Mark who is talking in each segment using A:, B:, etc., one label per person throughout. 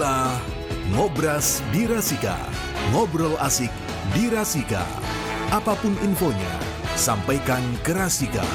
A: Inilah Ngobras di Rasika. Ngobrol asik di Rasika. Apapun infonya, sampaikan ke Rasika.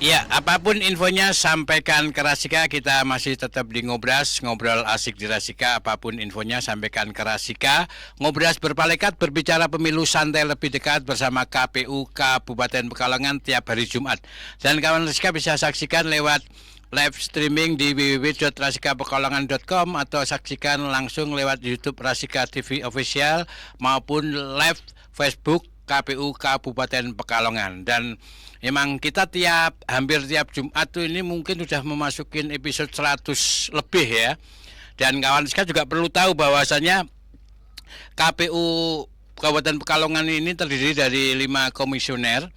B: Ya, apapun infonya sampaikan ke Rasika. Kita masih tetap di Ngobras, ngobrol asik di Rasika. Apapun infonya sampaikan ke Rasika. Ngobras berpalekat berbicara pemilu santai lebih dekat bersama KPU Kabupaten Pekalongan tiap hari Jumat. Dan kawan Rasika bisa saksikan lewat live streaming di www.rasikapekalongan.com atau saksikan langsung lewat YouTube Rasika TV Official maupun live Facebook KPU Kabupaten Pekalongan. Dan memang kita hampir tiap Jumat tuh ini mungkin sudah memasukin episode 100 lebih ya. Dan kawan sekalian juga perlu tahu bahwasanya KPU Kabupaten Pekalongan ini terdiri dari 5 komisioner.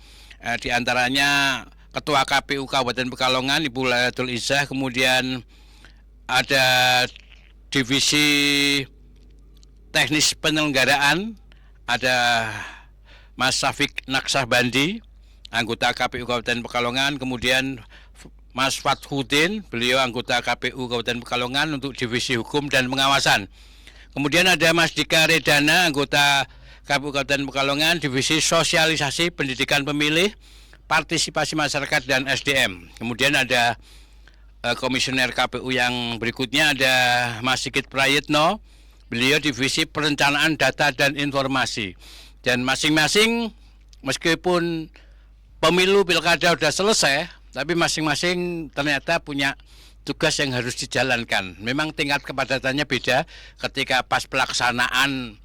B: Di antaranya Ketua KPU Kabupaten Pekalongan Ibu Layatul Izzah, kemudian ada Divisi Teknis Penyelenggaraan, ada Mas Safik Naksabandi, anggota KPU Kabupaten Pekalongan, kemudian Mas Fathudin, beliau anggota KPU Kabupaten Pekalongan untuk Divisi Hukum dan Pengawasan. Kemudian ada Mas Dika Redana, anggota KPU Kabupaten Pekalongan, Divisi Sosialisasi Pendidikan Pemilih, Partisipasi Masyarakat dan SDM. Kemudian ada komisioner KPU yang berikutnya ada Mas Sigit Prayitno, beliau Divisi Perencanaan Data dan Informasi. Dan masing-masing meskipun pemilu pilkada sudah selesai, tapi masing-masing ternyata punya tugas yang harus dijalankan. Memang tingkat kepadatannya beda. Ketika pas pelaksanaan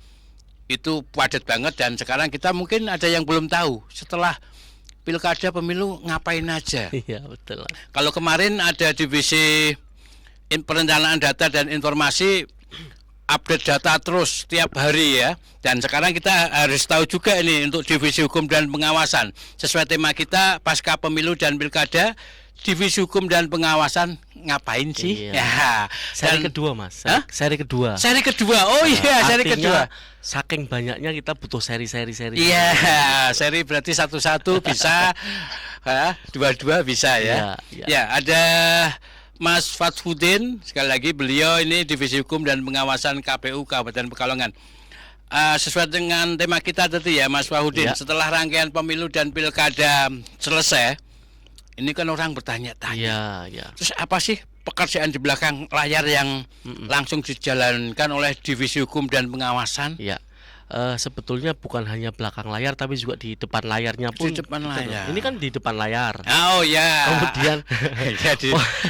B: itu padat banget, dan sekarang kita mungkin ada yang belum tahu setelah pilkada pemilu ngapain aja.
C: Iya, betul.
B: Kalau kemarin ada Divisi Perencanaan Data dan Informasi, update data terus tiap hari ya. Dan sekarang kita harus tahu juga ini untuk Divisi Hukum dan Pengawasan. Sesuai tema kita pasca pemilu dan pilkada, Divisi Hukum dan Pengawasan ngapain sih?
C: Iya.
B: Ya.
C: Seri kedua, Mas. Seri kedua.
B: Seri kedua. Oh iya, seri kedua.
C: Saking banyaknya kita butuh seri-seri.
B: Iya, seri berarti satu-satu bisa, dua-dua bisa ya.
C: Iya.
B: Ya, ada Mas Fathudin, sekali lagi beliau ini Divisi Hukum dan Pengawasan KPU Kabupaten Pekalongan. Sesuai dengan tema kita tadi ya Mas Fathudin,
C: ya.
B: Setelah rangkaian pemilu dan pilkada selesai, ini kan orang bertanya-tanya.
C: Ya.
B: Terus apa sih pekerjaan di belakang layar yang langsung dijalankan oleh Divisi Hukum dan Pengawasan?
C: Ya. Sebetulnya bukan hanya belakang layar tapi juga di depan layarnya pun.
B: Di depan layar.
C: Ini kan di depan layar.
B: Oh ya.
C: Kemudian
B: ya,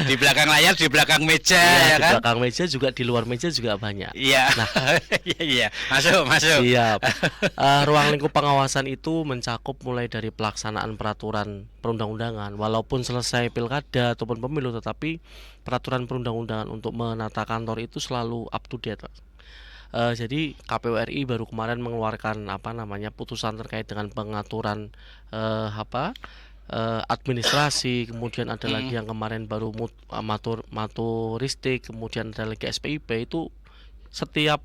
B: di belakang layar, di belakang meja ya
C: ya di
B: kan?
C: belakang meja juga, di luar meja juga banyak.
B: Iya. Nah, iya. Masuk.
C: Siap. Ruang lingkup pengawasan itu mencakup mulai dari pelaksanaan peraturan perundang-undangan, walaupun selesai pilkada ataupun pemilu, tetapi peraturan perundang-undangan untuk menata kantor itu selalu up to date. Jadi KPU RI baru kemarin mengeluarkan putusan terkait dengan pengaturan administrasi, kemudian ada lagi yang kemarin baru maturistik, kemudian ada lagi SPIP. Itu setiap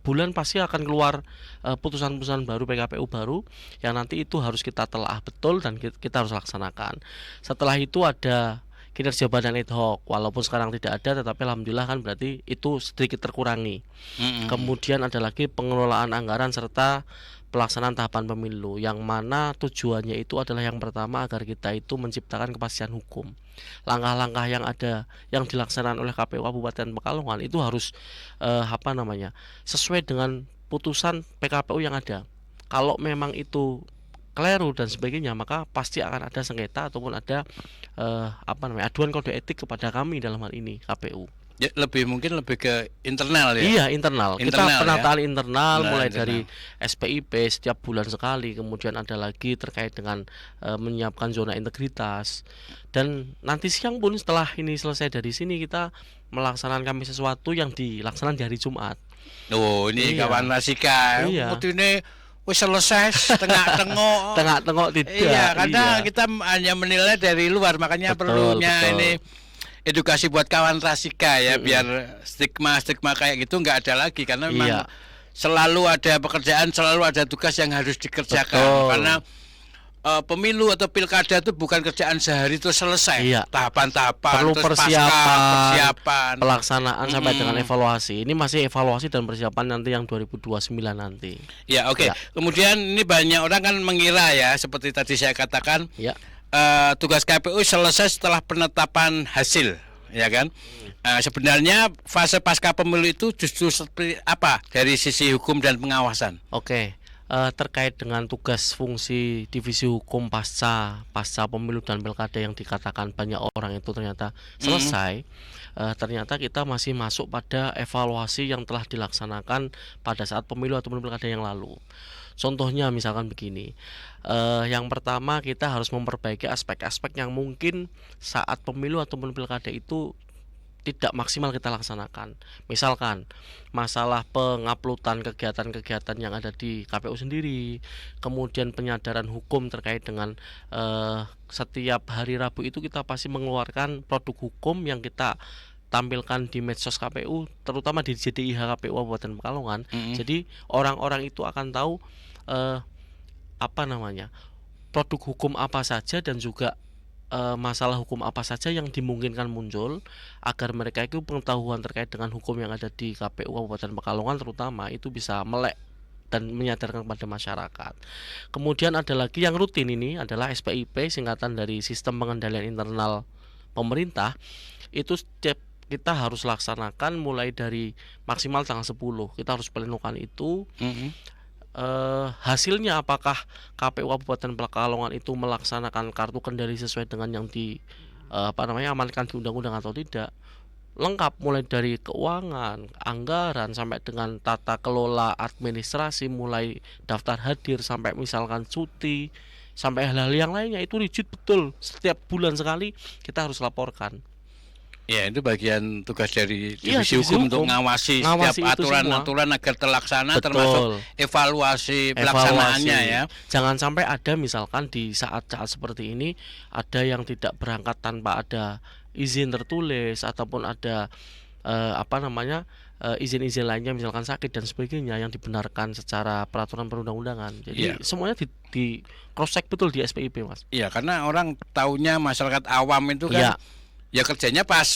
C: bulan pasti akan keluar putusan-putusan baru, PKPU baru yang nanti itu harus kita telah betul dan kita harus laksanakan. Setelah itu ada kinerja badan ad hoc, walaupun sekarang tidak ada, tetapi alhamdulillah kan berarti itu sedikit terkurangi. Kemudian ada lagi pengelolaan anggaran serta pelaksanaan tahapan pemilu, yang mana tujuannya itu adalah yang pertama agar kita itu menciptakan kepastian hukum. Langkah-langkah yang ada yang dilaksanakan oleh KPU Kabupaten Pekalongan itu harus sesuai dengan putusan PKPU yang ada. Kalau memang itu keliru dan sebagainya, maka pasti akan ada sengketa ataupun ada aduan kode etik kepada kami dalam hal ini KPU.
B: Ya, mungkin lebih ke internal ya.
C: Iya, internal. Kita penataan internal mulai
B: internal.
C: dari SPIP setiap bulan sekali, kemudian ada lagi terkait dengan menyiapkan zona integritas. Dan nanti siang pun setelah ini selesai dari sini, kita melaksanakan kami sesuatu yang dilaksanakan di hari Jumat.
B: Oh, ini kawan Rasika.
C: Iya.
B: Ini wis selesai tengah-tengok
C: tidak.
B: Iya, karena kita hanya menilai dari luar, makanya perlunya ini edukasi buat kawan Rasika ya, biar stigma kayak gitu nggak ada lagi, karena memang selalu ada pekerjaan, selalu ada tugas yang harus dikerjakan. Karena pemilu atau pilkada itu bukan kerjaan sehari itu selesai.
C: Iya.
B: Tahapan-tahapan,
C: Perlu
B: terus
C: persiapan,
B: persiapan.
C: pelaksanaan sampai dengan evaluasi. Ini masih evaluasi dan persiapan nanti yang 2029 nanti.
B: Ya, oke.
C: Ya.
B: Kemudian ini banyak orang kan mengira ya, seperti tadi saya katakan,
C: Ya.
B: tugas KPU selesai setelah penetapan hasil, ya kan? Sebenarnya fase pasca pemilu itu justru seperti apa dari sisi hukum dan pengawasan?
C: Oke. Terkait dengan tugas fungsi divisi hukum pasca pemilu dan pilkada yang dikatakan banyak orang itu ternyata selesai, ternyata kita masih masuk pada evaluasi yang telah dilaksanakan pada saat pemilu ataupun pilkada yang lalu. Contohnya misalkan begini, yang pertama kita harus memperbaiki aspek-aspek yang mungkin saat pemilu ataupun pilkada itu tidak maksimal kita laksanakan. Misalkan masalah penguploadan kegiatan-kegiatan yang ada di KPU sendiri, kemudian penyadaran hukum terkait dengan setiap hari Rabu itu kita pasti mengeluarkan produk hukum yang kita tampilkan di medsos KPU, terutama di JDIH KPU Kabupaten Pekalongan. Jadi orang-orang itu akan tahu produk hukum apa saja dan juga masalah hukum apa saja yang dimungkinkan muncul, agar mereka itu pengetahuan terkait dengan hukum yang ada di KPU Kabupaten Pekalongan terutama itu bisa melek dan menyadarkan kepada masyarakat. Kemudian ada lagi yang rutin, ini adalah SPIP, singkatan dari Sistem Pengendalian Internal Pemerintah. Itu setiap kita harus laksanakan mulai dari maksimal tanggal 10. Kita harus plenokan itu. Hasilnya apakah KPU Kabupaten Pekalongan itu melaksanakan kartu kendali sesuai dengan yang amankan di undang-undang atau tidak, lengkap mulai dari keuangan, anggaran sampai dengan tata kelola administrasi, mulai daftar hadir sampai misalkan cuti sampai hal-hal yang lainnya itu rigid betul. Setiap bulan sekali kita harus laporkan.
B: Ya, itu bagian tugas dari divisi
C: divisi
B: hukum
C: hukum.
B: untuk ngawasi
C: Ngawasi
B: setiap
C: itu
B: aturan-aturan agar terlaksana,
C: Betul.
B: termasuk evaluasi pelaksanaannya ya.
C: Jangan sampai ada misalkan di saat-saat seperti ini ada yang tidak berangkat tanpa ada izin tertulis ataupun ada izin-izin lainnya misalkan sakit dan sebagainya yang dibenarkan secara peraturan perundang-undangan. Jadi semuanya di cross check betul di SPIP, Mas.
B: Iya, karena orang taunya masyarakat awam itu kan ya kerjanya pas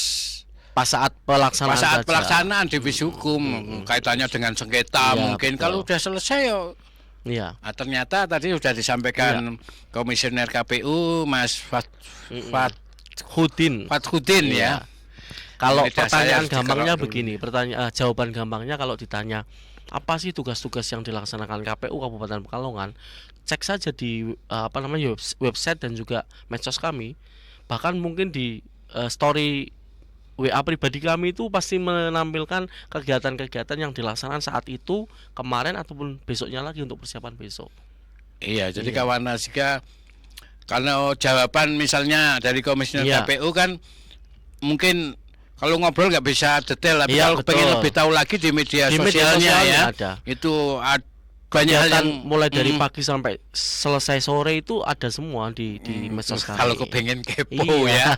C: saat pelaksanaan saja.
B: Pelaksanaan divisi hukum kaitannya dengan sengketa mungkin.
C: Betul.
B: Kalau udah selesai
C: Iya.
B: ternyata tadi sudah disampaikan Komisioner KPU Mas Fathudin ya.
C: Kalau
B: Lidah
C: pertanyaan
B: saya
C: gampangnya
B: dikerok
C: begini, jawaban gampangnya kalau ditanya apa sih tugas-tugas yang dilaksanakan KPU Kabupaten Pekalongan, cek saja di website dan juga medsos kami. Bahkan mungkin di story WA pribadi kami itu pasti menampilkan kegiatan-kegiatan yang dilaksanakan saat itu, kemarin ataupun besoknya lagi untuk persiapan besok.
B: Iya, jadi kawan Nasika, kalau jawaban misalnya dari Komisioner KPU kan mungkin kalau ngobrol nggak bisa detail, tapi kalau pengen lebih tahu lagi di media sosialnya ya,
C: ada.
B: Itu banyak hal yang
C: mulai dari pagi sampai selesai sore itu ada semua di medsos kami.
B: Kalau kepengen kepo ya.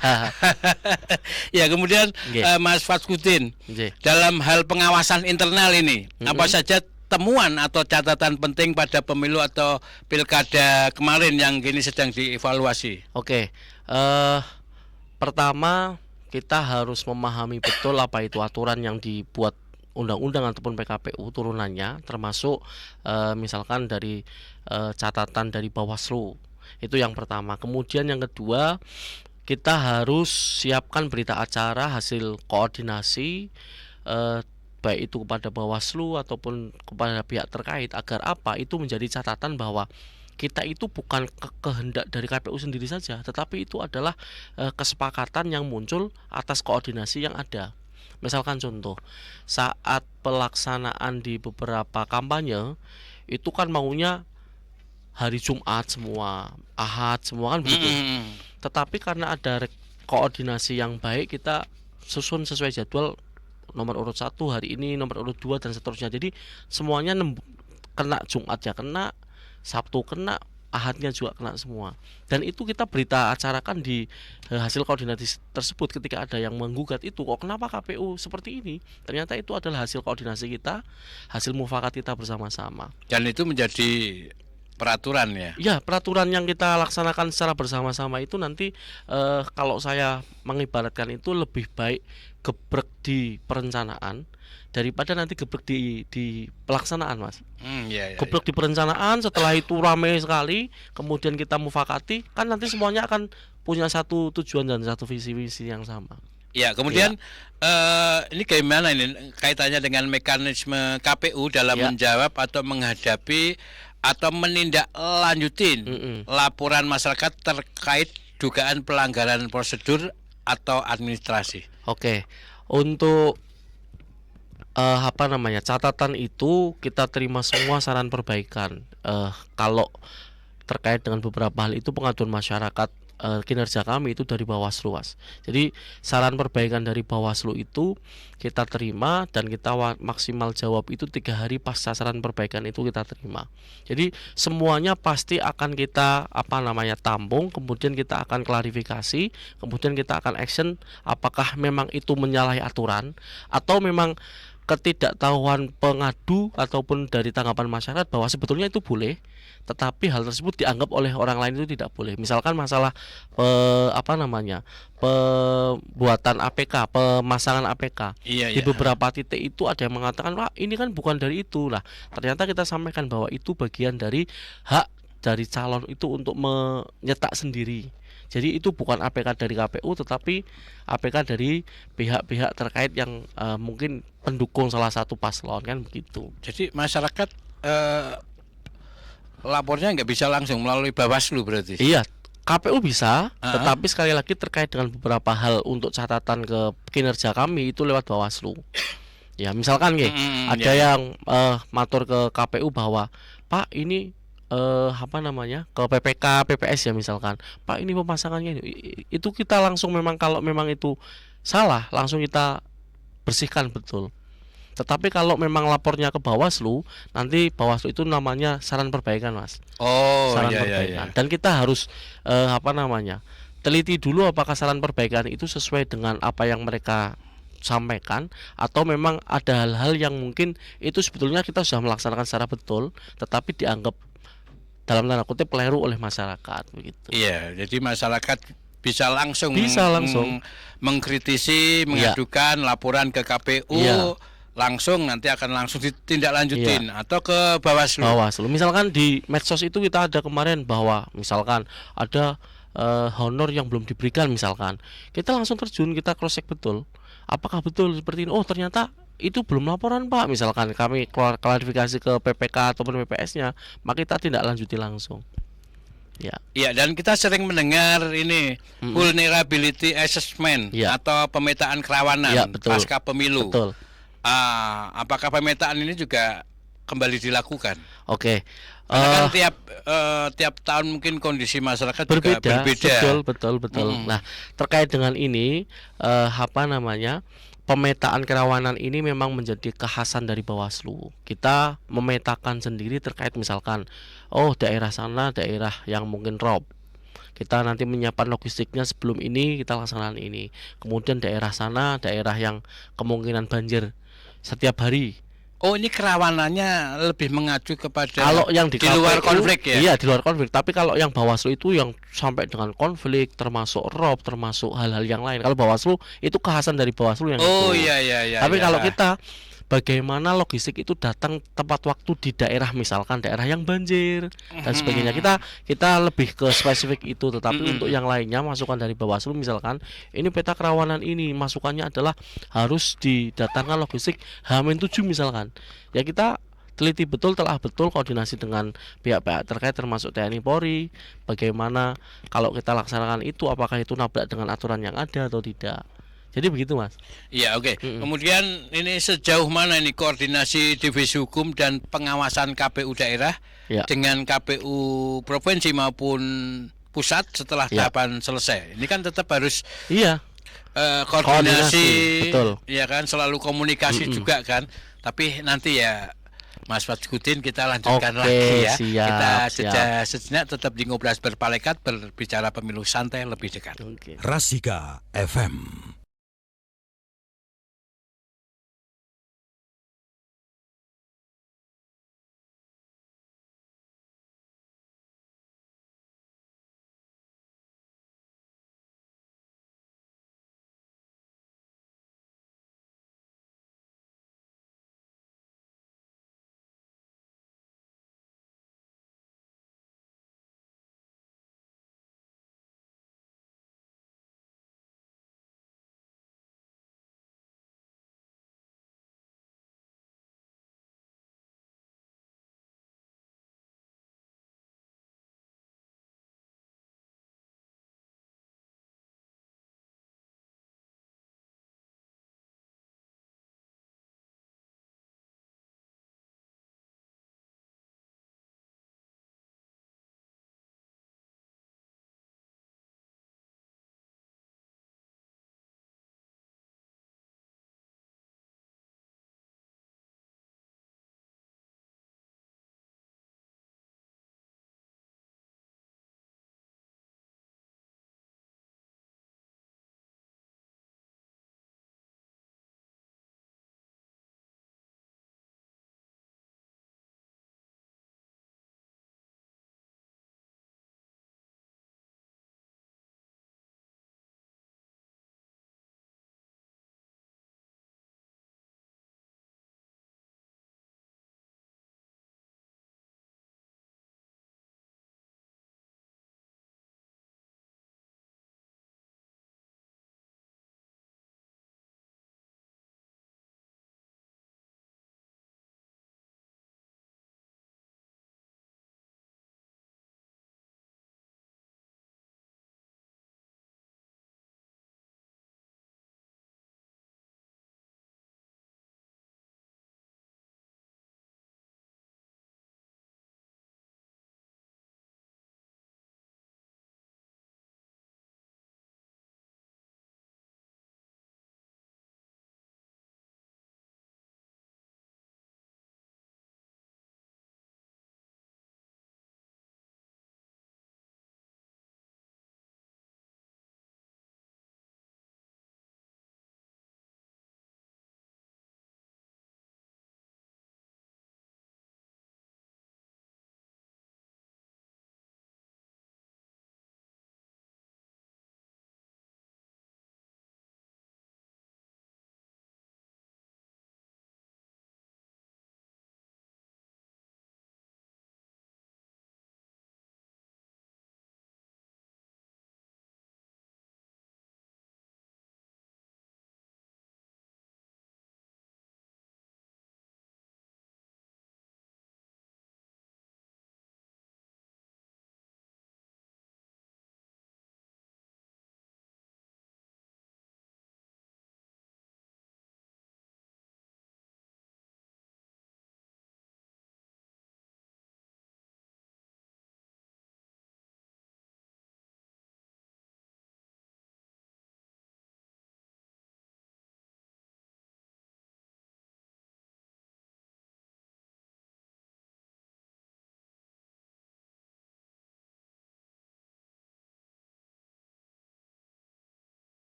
B: Ya, kemudian Mas Fathudin, dalam hal pengawasan internal ini apa saja temuan atau catatan penting pada pemilu atau pilkada kemarin yang kini sedang dievaluasi?
C: Oke, pertama kita harus memahami betul apa itu aturan yang dibuat undang-undang ataupun PKPU turunannya, termasuk misalkan dari catatan dari Bawaslu. Itu yang pertama. Kemudian yang kedua, kita harus siapkan berita acara hasil koordinasi baik itu kepada Bawaslu ataupun kepada pihak terkait, agar apa itu menjadi catatan bahwa kita itu bukan kehendak dari KPU sendiri saja, tetapi itu adalah kesepakatan yang muncul atas koordinasi yang ada. Misalkan contoh, saat pelaksanaan di beberapa kampanye itu kan maunya hari Jumat semua, Ahad semua kan begitu. Tetapi karena ada koordinasi yang baik, kita susun sesuai jadwal nomor urut 1 hari ini, nomor urut 2 dan seterusnya. Jadi semuanya kena, Jumat ya kena, Sabtu kena, Ahadnya juga kena semua. Dan itu kita berita acarakan di hasil koordinasi tersebut. Ketika ada yang menggugat itu, kok kenapa KPU seperti ini, ternyata itu adalah hasil koordinasi kita, hasil mufakat kita bersama-sama.
B: Dan itu menjadi peraturan ya.
C: Ya, peraturan yang kita laksanakan secara bersama-sama itu nanti kalau saya mengibaratkan itu lebih baik gebrek di perencanaan daripada nanti gebrek di pelaksanaan, Mas.
B: Iya, iya, iya.
C: Gebrek di perencanaan, setelah itu ramai sekali, kemudian kita mufakati, kan nanti semuanya akan punya satu tujuan dan satu visi-visi yang sama.
B: Ya, kemudian ini gimana ini kaitannya dengan mekanisme KPU dalam
C: Ya.
B: menjawab atau menghadapi atau menindaklanjutin laporan masyarakat terkait dugaan pelanggaran prosedur atau administrasi.
C: Oke, untuk apa namanya, catatan itu kita terima semua saran perbaikan. Kalau terkait dengan beberapa hal itu pengaduan masyarakat, kinerja kami itu dari Bawaslu, Mas. Jadi saran perbaikan dari Bawaslu itu kita terima dan kita maksimal jawab itu 3 hari pasca saran perbaikan itu kita terima. Jadi semuanya pasti akan kita apa namanya tampung, kemudian kita akan klarifikasi, kemudian kita akan action apakah memang itu menyalahi aturan atau memang ketidaktahuan pengadu ataupun dari tanggapan masyarakat bahwa sebetulnya itu boleh, tetapi hal tersebut dianggap oleh orang lain itu tidak boleh. Misalkan masalah apa namanya, pembuatan APK, pemasangan APK.
B: Iya,
C: Di
B: iya.
C: beberapa titik itu ada yang mengatakan, wah ini kan bukan dari itu. Nah, ternyata kita sampaikan bahwa itu bagian dari hak dari calon itu untuk menyetak sendiri. Jadi itu bukan APK dari KPU, tetapi APK dari pihak-pihak terkait yang mungkin pendukung salah satu paslon, kan begitu.
B: Jadi masyarakat lapornya nggak bisa langsung melalui Bawaslu berarti.
C: Iya, KPU bisa,
B: Ah.
C: tetapi sekali lagi terkait dengan beberapa hal untuk catatan ke kinerja kami itu lewat Bawaslu. Ya, misalkan ada
B: ya.
C: yang matur ke KPU bahwa Pak ini apa namanya, ke PPK PPS ya misalkan, Pak ini pemasangannya ini. Itu kita langsung memang kalau memang itu salah langsung kita bersihkan betul. Tetapi kalau memang lapornya ke Bawaslu, nanti Bawaslu itu namanya saran perbaikan, Mas.
B: Oh,
C: Saran
B: iya, iya,
C: perbaikan.
B: iya.
C: Dan kita harus apa namanya, teliti dulu apakah saran perbaikan itu sesuai dengan apa yang mereka sampaikan atau memang ada hal-hal yang mungkin itu sebetulnya kita sudah melaksanakan secara betul, tetapi dianggap dalam tanda kutip keliru oleh masyarakat begitu.
B: Iya, jadi masyarakat bisa langsung mengkritisi, mengadukan laporan ke KPU, langsung nanti akan langsung ditindaklanjutin atau ke Bawaslu.
C: Bawaslu. Misalkan di medsos itu kita ada kemarin bahwa misalkan ada honor yang belum diberikan misalkan. Kita langsung terjun, kita cross check betul. Apakah betul seperti ini? Oh, ternyata itu belum laporan, Pak. Misalkan kami klarifikasi ke PPK ataupun PPS-nya, maka kita tidak lanjuti langsung. Ya.
B: Iya, dan kita sering mendengar ini vulnerability assessment atau pemetaan kerawanan pasca pemilu.
C: Betul.
B: Apakah pemetaan ini juga kembali dilakukan?
C: Oke.
B: Karena kan tiap tahun mungkin kondisi masyarakat juga berbeda.
C: Betul. Nah, terkait dengan ini apa namanya? Pemetaan kerawanan ini memang menjadi kekhasan dari Bawaslu. Kita memetakan sendiri terkait misalkan, oh daerah sana daerah yang mungkin rob. Kita nanti menyiapkan logistiknya sebelum ini kita laksanakan ini. Kemudian daerah sana daerah yang kemungkinan banjir setiap hari.
B: Oh, ini kerawanannya lebih mengacu kepada
C: kalau yang di
B: luar konflik ya?
C: Iya, di luar konflik. Tapi kalau yang Bawaslu itu yang sampai dengan konflik, termasuk rob, termasuk hal-hal yang lain. Kalau Bawaslu itu kekhasan dari Bawaslu yang
B: itu.
C: Iya. Tapi kalau kita bagaimana logistik itu datang tepat waktu di daerah misalkan daerah yang banjir dan sebagainya, kita lebih ke spesifik itu. Tetapi untuk yang lainnya masukan dari Bawaslu misalkan ini peta kerawanan ini masukannya adalah harus didatangkan logistik H-7 misalkan, ya kita teliti betul, telah betul, koordinasi dengan pihak-pihak terkait termasuk TNI Polri, bagaimana kalau kita laksanakan itu apakah itu nabrak dengan aturan yang ada atau tidak. Jadi begitu, Mas.
B: Iya, oke. Kemudian ini sejauh mana ini koordinasi divisi hukum dan pengawasan KPU daerah dengan KPU provinsi maupun pusat setelah tahapan selesai? Ini kan tetap harus koordinasi,
C: betul.
B: Ya kan, selalu komunikasi juga kan. Tapi nanti ya Mas Fathudin kita lanjutkan lagi ya. Kita sejenak tetap di Ngobras Berpalekat, berbicara pemilu santai lebih dekat.
A: Rasika FM.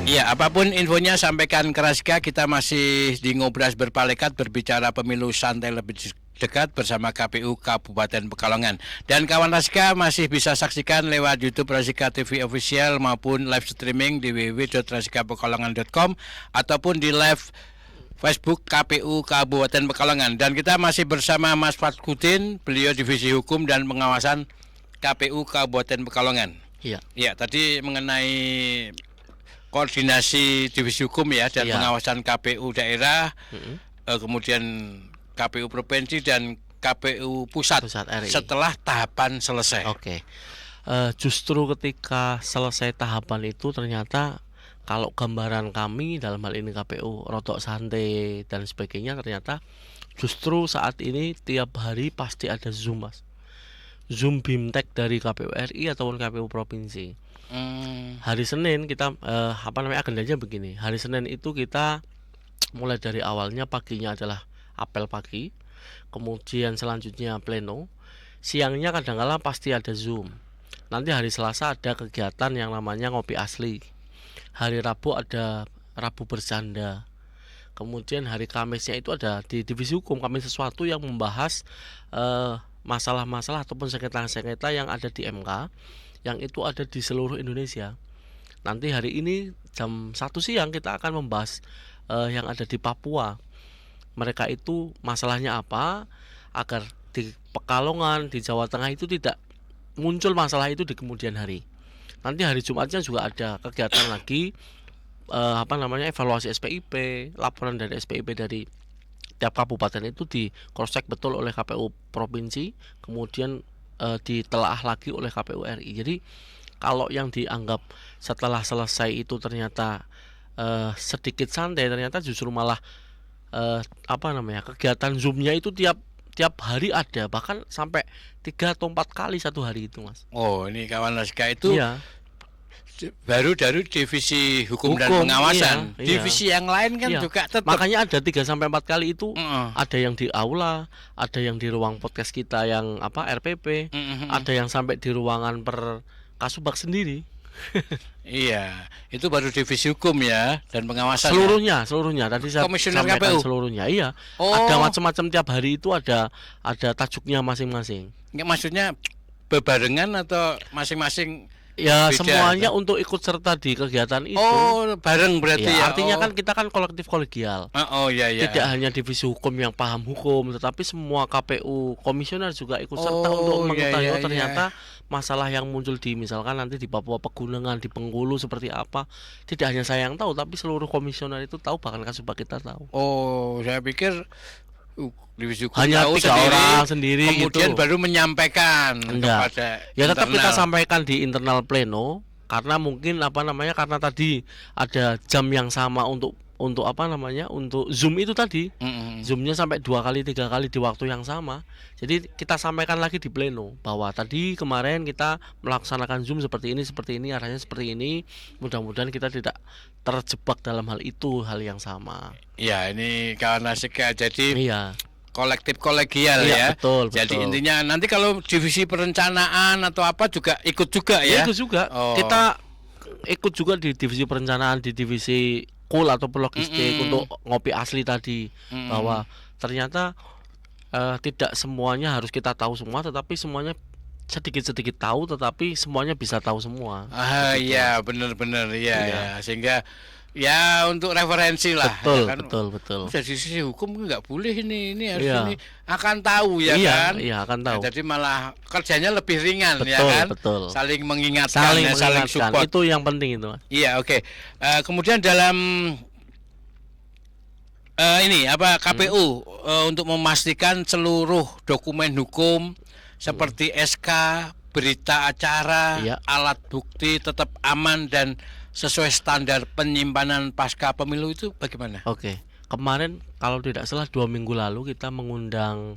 B: Iya, apapun infonya sampaikan ke Rasika. Kita masih di Ngobras Berpalekat berbicara pemilu santai lebih dekat bersama KPU Kabupaten Pekalongan. Dan kawan Rasika masih bisa saksikan lewat YouTube Rasika TV Official maupun live streaming di www.rasikapekalongan.com ataupun di live Facebook KPU Kabupaten Pekalongan. Dan kita masih bersama Mas Fatkudin, beliau Divisi Hukum dan Pengawasan KPU Kabupaten Pekalongan.
C: Iya.
B: Ya, tadi mengenai koordinasi divisi hukum ya dan pengawasan KPU daerah, kemudian KPU provinsi dan KPU pusat
C: RI.
B: Setelah tahapan selesai.
C: Oke. Justru ketika selesai tahapan itu ternyata kalau gambaran kami dalam hal ini KPU rotok santai dan sebagainya, ternyata justru saat ini tiap hari pasti ada Zoom, Mas. Zoom BIMTEK dari KPU RI ataupun KPU provinsi. Hari Senin kita agendanya begini. Hari Senin itu kita mulai dari awalnya paginya adalah apel pagi, kemudian selanjutnya pleno, siangnya kadang-kala pasti ada Zoom. Nanti hari Selasa ada kegiatan yang namanya ngopi asli. Hari Rabu ada Rabu bercanda. Kemudian hari Kamisnya itu ada di divisi hukum kami sesuatu yang membahas masalah-masalah ataupun sengketa-sengketa yang ada di MK, yang itu ada di seluruh Indonesia. Nanti hari ini jam 1 siang kita akan membahas yang ada di Papua. Mereka itu masalahnya apa, agar di Pekalongan, di Jawa Tengah itu tidak muncul masalah itu di kemudian hari. Nanti hari Jumatnya juga ada kegiatan lagi, evaluasi SPIP, laporan dari SPIP dari tiap kabupaten itu di cross check betul oleh KPU provinsi, kemudian ditelaah lagi oleh KPU RI. Jadi kalau yang dianggap setelah selesai itu ternyata sedikit santai, ternyata justru malah kegiatan Zoom-nya itu tiap hari ada, bahkan sampai 3 atau 4 kali satu hari itu, Mas.
B: Oh, ini kawan Rasika itu baru dari divisi hukum dan pengawasan. Divisi yang lain kan juga tetap. Makanya
C: ada 3 sampai 4 kali itu. Ada yang di aula, ada yang di ruang podcast kita yang RPP, ada yang sampai di ruangan per Kasubag sendiri.
B: Iya, itu baru divisi hukum ya dan pengawasan.
C: Seluruhnya. Tadi saya sampaikan KPU. Seluruhnya. Iya. Ada macam-macam tiap hari itu ada tajuknya masing-masing.
B: Maksudnya bebarengan atau masing-masing?
C: Ya, beda, semuanya kan? Untuk ikut serta di kegiatan itu.
B: Oh, bareng berarti ya.
C: Artinya kan kita kan kolektif kolegial.
B: Iya.
C: Tidak hanya divisi hukum yang paham hukum, tetapi semua KPU komisioner juga ikut serta untuk mengetahui ternyata masalah yang muncul di misalkan nanti di Papua Pegunungan, di Bengkulu seperti apa. Tidak hanya saya yang tahu, tapi seluruh komisioner itu tahu, bahkan Kasubag kita tahu.
B: Oh, saya pikir divisi hukum
C: hanya 3 orang sendiri
B: kemudian
C: gitu.
B: Baru menyampaikan kepada
C: ya tetap internal. Kita sampaikan di internal pleno karena mungkin karena tadi ada jam yang sama untuk Zoom itu tadi. Zoomnya sampai 2 kali 3 kali di waktu yang sama. Jadi kita sampaikan lagi di pleno bahwa tadi kemarin kita melaksanakan Zoom seperti ini, arahnya seperti ini. Mudah-mudahan kita tidak terjebak dalam hal itu, hal yang sama.
B: Ya, ini kawan Rasika jadi kolektif kolegial ya.
C: Betul.
B: Jadi intinya nanti kalau divisi perencanaan atau apa juga ikut juga ya.
C: Ikut juga. Kita ikut juga di divisi perencanaan, di divisi kul atau logistik untuk ngopi asli tadi, bahwa ternyata tidak semuanya harus kita tahu semua, tetapi semuanya sedikit-sedikit tahu, tetapi semuanya bisa tahu semua.
B: Iya, benar-benar ya. Sehingga ya untuk referensi lah.
C: Betul.
B: Dari sisi hukum nggak boleh ini harus ini akan tahu ya kan.
C: Iya, akan tahu.
B: Nah, jadi malah kerjanya lebih ringan ya kan.
C: Betul.
B: Saling mengingatkan, saling support.
C: Itu yang penting itu, Mas.
B: Iya, oke. Kemudian dalam KPU untuk memastikan seluruh dokumen hukum seperti SK, berita acara, alat bukti tetap aman dan sesuai standar penyimpanan pasca pemilu itu bagaimana?
C: Oke. Kemarin kalau tidak salah 2 minggu lalu kita mengundang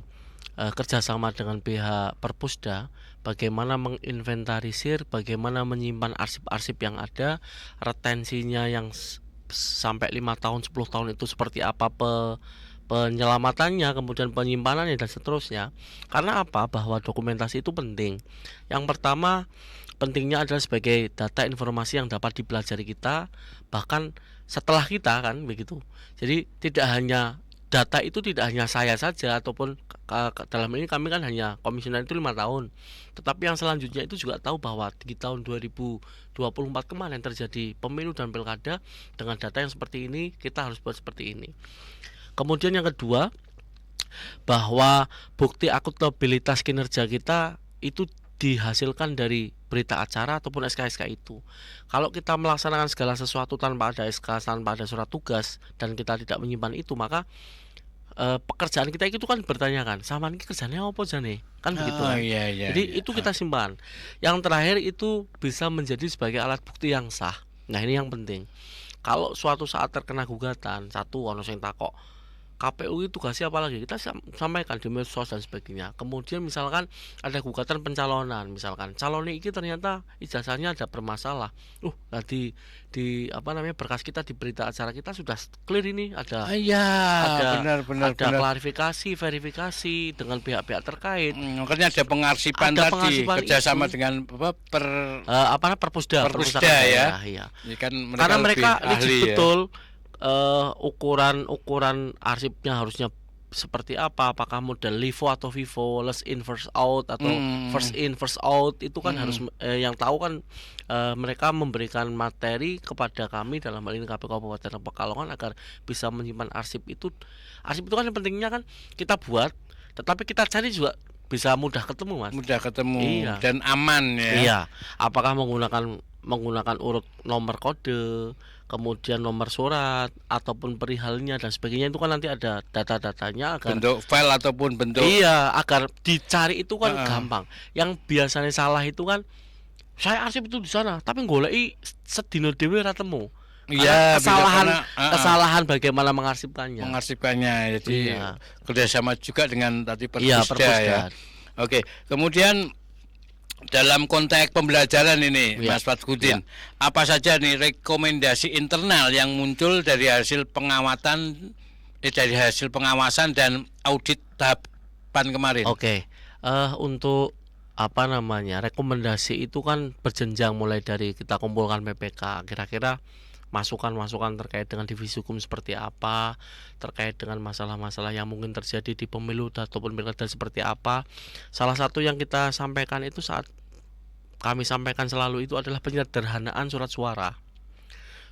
C: kerjasama dengan pihak Perpusda, bagaimana menginventarisir, bagaimana menyimpan arsip-arsip yang ada, retensinya yang sampai 5 tahun 10 tahun itu seperti apa penyelamatannya, kemudian penyimpanannya dan seterusnya. Karena apa? Bahwa dokumentasi itu penting. Yang pertama, pentingnya adalah sebagai data informasi yang dapat dipelajari kita bahkan setelah kita, kan begitu. Jadi tidak hanya data itu, tidak hanya saya saja ataupun dalam ini kami kan hanya komisioner itu 5 tahun, tetapi yang selanjutnya itu juga tahu bahwa di tahun 2024 kemarin terjadi pemilu dan pilkada dengan data yang seperti ini, kita harus buat seperti ini. Kemudian yang kedua, bahwa bukti akuntabilitas kinerja kita itu dihasilkan dari berita acara ataupun SK-SK itu. Kalau kita melaksanakan segala sesuatu tanpa ada SK, tanpa ada surat tugas, dan kita tidak menyimpan itu, maka pekerjaan kita itu kan bertanyakan, sama ini kerjanya apa jane? Kan begitu kan. Jadi itu kita simpan. Yang terakhir itu bisa menjadi sebagai alat bukti yang sah. Nah, ini yang penting. Kalau suatu saat terkena gugatan, satu ono sing takok KPU itu tugasnya apa lagi, kita sampaikan di medsos dan sebagainya. Kemudian misalkan ada gugatan pencalonan, misalkan calon ini ternyata ijazahnya ada bermasalah, nanti di berkas kita di berita acara kita sudah clear, ini ada
B: benar.
C: klarifikasi, verifikasi dengan pihak-pihak terkait.
B: Makanya ada pengarsipan tadi, kerjasama itu dengan
C: Perpusda
B: ya.
C: Iya.
B: Kan
C: karena mereka
B: ahli,
C: betul. Ukuran arsipnya harusnya seperti apa, apakah model LIFO atau FIFO, last in first out atau first in first out, itu kan harus yang tahu kan mereka memberikan materi kepada kami dalam hal ini KPU Kabupaten Pekalongan agar bisa menyimpan arsip itu. Arsip itu kan yang pentingnya kan kita buat, tetapi kita cari juga bisa mudah ketemu, Mas.
B: Mudah ketemu,
C: iya.
B: Dan aman ya.
C: Iya. Apakah menggunakan urut nomor kode, kemudian nomor surat ataupun perihalnya dan sebagainya, itu kan nanti ada data-datanya agar
B: bentuk file ataupun bentuk.
C: Iya, agar dicari itu kan gampang. Yang biasanya salah itu kan saya arsip itu di sana, tapi goleki sedino dhewe ora temu.
B: Iya,
C: kesalahan bagaimana mengarsipkannya.
B: Jadi kerjasama juga dengan tadi
C: Perpusda.
B: Ya. Oke, kemudian dalam konteks pembelajaran ini, Mas Fathudin, apa saja nih rekomendasi internal yang muncul dari hasil pengawasan dan audit tahapan kemarin?
C: Oke, untuk rekomendasi itu kan berjenjang, mulai dari kita kumpulkan PPK, kira-kira masukan-masukan terkait dengan divisi hukum seperti apa, terkait dengan masalah-masalah yang mungkin terjadi di pemilu ataupun pilkada seperti apa. Salah satu yang kita sampaikan itu, saat kami sampaikan selalu, itu adalah penyederhanaan surat suara.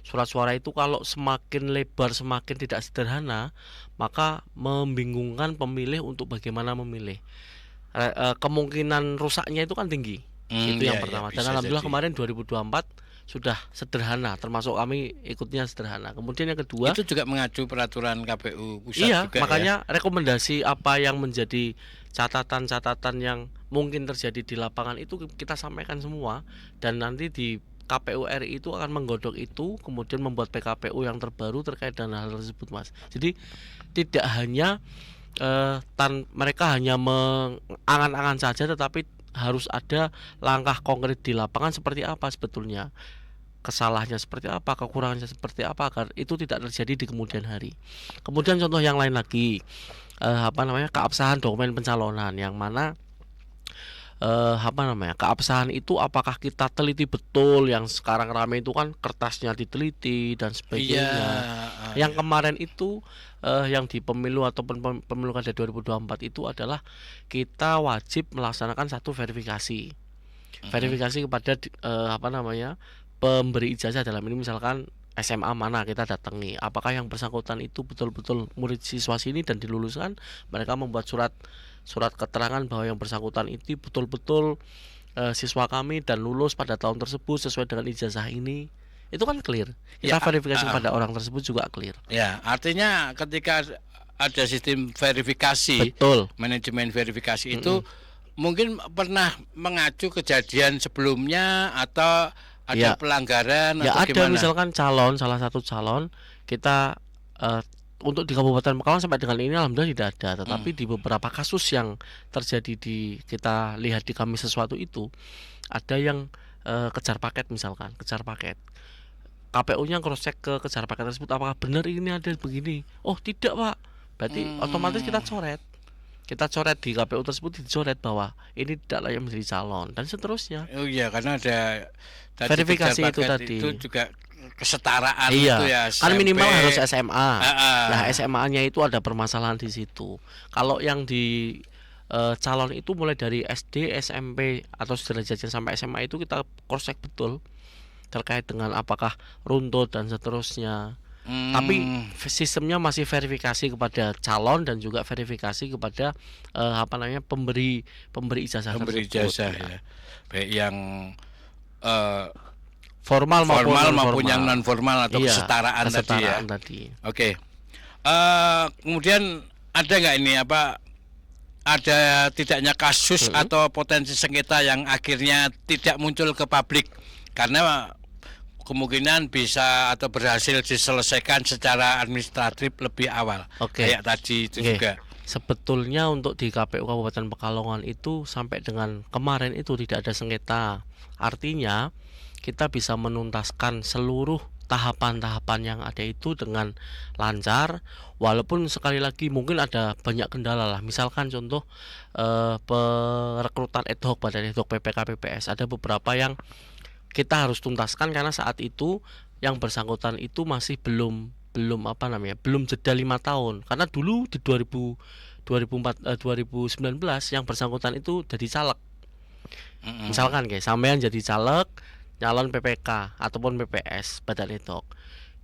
C: Surat suara itu kalau semakin lebar, semakin tidak sederhana, maka membingungkan pemilih untuk bagaimana memilih. Kemungkinan rusaknya itu kan tinggi. Itu yang pertama. Dan alhamdulillah kemarin 2024 sudah sederhana, termasuk kami ikutnya sederhana. Kemudian yang kedua,
B: itu juga mengacu peraturan KPU pusat.
C: Iya,
B: juga
C: makanya rekomendasi apa yang menjadi catatan-catatan yang mungkin terjadi di lapangan itu kita sampaikan semua, dan nanti di KPU RI itu akan menggodok itu, kemudian membuat PKPU yang terbaru terkait dengan hal tersebut, Mas. Jadi tidak hanya mereka hanya mengangan-angan saja, tetapi harus ada langkah konkret di lapangan seperti apa sebetulnya, kesalahannya seperti apa, kekurangannya seperti apa, agar itu tidak terjadi di kemudian hari. Kemudian contoh yang lain lagi, keabsahan dokumen pencalonan, yang mana keabsahan itu apakah kita teliti betul, yang sekarang ramai itu kan kertasnya diteliti dan sebagainya. Yang kemarin itu yang di pemilu ataupun pemilu kada 2024 itu adalah kita wajib melaksanakan satu verifikasi. Verifikasi kepada pemberi ijazah, dalam ini misalkan SMA mana kita datangi, apakah yang bersangkutan itu betul-betul murid siswa sini dan diluluskan. Mereka membuat surat keterangan bahwa yang bersangkutan itu betul-betul siswa kami dan lulus pada tahun tersebut sesuai dengan ijazah ini. Itu kan clear. Kita verifikasi pada orang tersebut juga clear.
B: Ya, artinya ketika ada sistem verifikasi,
C: betul,
B: manajemen verifikasi itu mungkin pernah mengacu kejadian sebelumnya atau ada pelanggaran atau
C: ada
B: gimana?
C: Misalkan salah satu calon kita untuk di Kabupaten Pekalongan sampai dengan ini alhamdulillah tidak ada, tetapi di beberapa kasus yang terjadi kita lihat di Kami Sesuatu itu ada yang kejar paket, misalkan kejar paket. KPU-nya cross check ke kejar paket tersebut, apakah benar ini ada begini? Oh tidak, Pak, Berarti otomatis kita coret. Kita coret di KPU tersebut, dicoret bahwa ini tidak layak menjadi calon dan seterusnya.
B: Oh iya, karena ada tadi
C: Verifikasi
B: kejar
C: itu
B: paket
C: tadi.
B: itu juga kesetaraan
C: Iya,
B: itu ya.
C: kan minimal
B: SMP.
C: harus SMA.
B: Ah.
C: Nah, SMA-nya itu ada permasalahan di situ. Kalau yang di calon itu mulai dari SD, SMP atau sederajatnya sampai SMA itu kita cross check betul terkait dengan apakah runtut dan seterusnya. Tapi sistemnya masih verifikasi kepada calon dan juga verifikasi kepada pemberi ijazah
B: Pemberi
C: tersebut.
B: ijazah ya. Baik yang
C: Formal
B: maupun yang non formal atau
C: Iya,
B: kesetaraan tadi ya.
C: tadi.
B: Oke. Kemudian ada nggak ini ada tidaknya kasus atau potensi sengketa yang akhirnya tidak muncul ke publik karena kemungkinan bisa atau berhasil diselesaikan secara administratif lebih awal.
C: Oke.
B: Kayak tadi itu
C: Oke.
B: juga.
C: Sebetulnya untuk di KPU Kabupaten Pekalongan itu sampai dengan kemarin itu tidak ada sengketa. Artinya kita bisa menuntaskan seluruh tahapan-tahapan yang ada itu dengan lancar, walaupun sekali lagi mungkin ada banyak kendala lah. Misalkan contoh perekrutan ad hoc badan ad hoc PPK PPS, ada beberapa yang kita harus tuntaskan karena saat itu yang bersangkutan itu masih belum jeda 5 tahun. Karena dulu di 2019 yang bersangkutan itu jadi caleg. Misalkan guys, sampean jadi caleg, nyalon PPK ataupun PPS badan ad hoc.